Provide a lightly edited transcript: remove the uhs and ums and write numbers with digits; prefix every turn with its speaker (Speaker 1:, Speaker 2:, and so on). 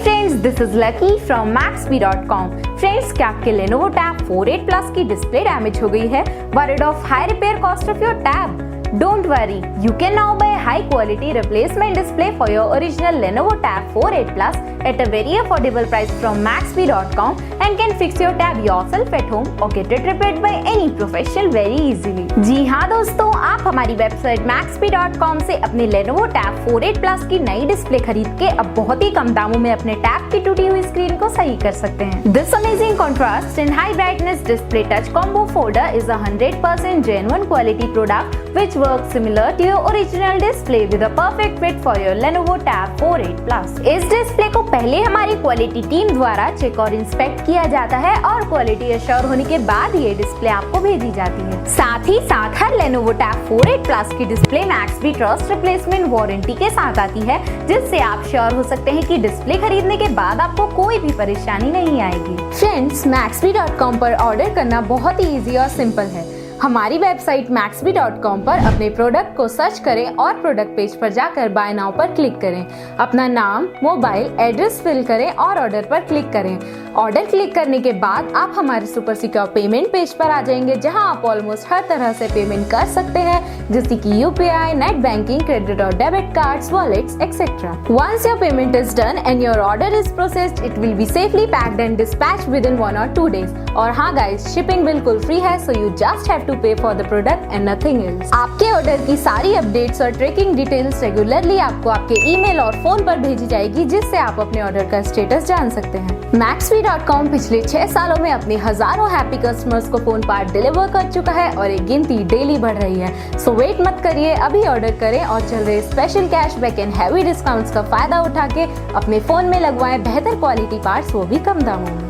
Speaker 1: Friends, this is lucky from Maxbhi.com। Friends, क्या आपके Lenovo Tab 4.8 Plus की display damage हो गई है? Worried of high repair cost of your tab? Don't worry, you can now buy a high quality replacement display for your original Lenovo Tab 4.8 Plus at a very affordable price from Maxbhi.com and can fix your tab yourself at home or get it repaired by any professional very easily। जी हाँ दोस्तों, आप हमारी website Maxbhi.com से अपने Lenovo Tab 4.8 Plus की नई display खरीद के अब बहुत ही कम दामों में अपने टैब की टूटी हुई स्क्रीन को सही कर सकते हैं। This amazing contrast and high brightness display touch combo folder is a 100% genuine quality product which works similar to your original display with a perfect fit for your Lenovo Tab 4.8 Plus। इस display को पहले हमारी quality team द्वारा check और inspect किया जाता है और क्वालिटी एश्योर होने के बाद ये डिस्प्ले आपको भेजी जाती है। साथ ही साथ हर Lenovo Tab 4.8 Plus की display Maxbhi trust replacement warranty के साथ आती है, जिससे आप श्योर हो सकते हैं कि डिस्प्ले खरीदने के बाद आपको कोई भी परेशानी नहीं आएगी। फ्रेंड्स, Maxbhi.com पर ऑर्डर करना बहुत ही इजी और सिंपल है। हमारी वेबसाइट Maxbhi.com पर अपने प्रोडक्ट को सर्च करें और प्रोडक्ट पेज पर जाकर बाय नाउ पर क्लिक करें। अपना नाम, मोबाइल, एड्रेस फिल करें और ऑर्डर पर क्लिक करें। ऑर्डर क्लिक करने के बाद आप हमारे सुपर सिक्योर पेमेंट पेज पर आ जाएंगे, जहां आप ऑलमोस्ट हर तरह से पेमेंट कर सकते हैं, जैसे कि UPI, नेट बैंकिंग, क्रेडिट और debit cards, wallets etcetera. Once your payment is done and your order is processed, it will be safely packed and dispatched within 1 or 2 days। और हाँ गाइस, शिपिंग बिल्कुल free है, so you just have to pay for the product and nothing else। आपके order की सारी updates और tracking details regularly आपको आपके ईमेल और फोन पर भेजी जाएगी, जिससे आप अपने ऑर्डर का स्टेटस जान सकते हैं। Maxbhi.com पिछले 6 सालों में अपने हजारों हैप्पी कस्टमर्स को फोन पार्ट डिलीवर कर चुका है और एक गिनती डेली बढ़ रही है। सो वेट मत करिए, अभी ऑर्डर करें और चल रहे special cashback and heavy discounts का फायदा उठा के अपने फोन में लगवाएं बेहतर क्वालिटी पार्ट्स, वो भी कम दामों में।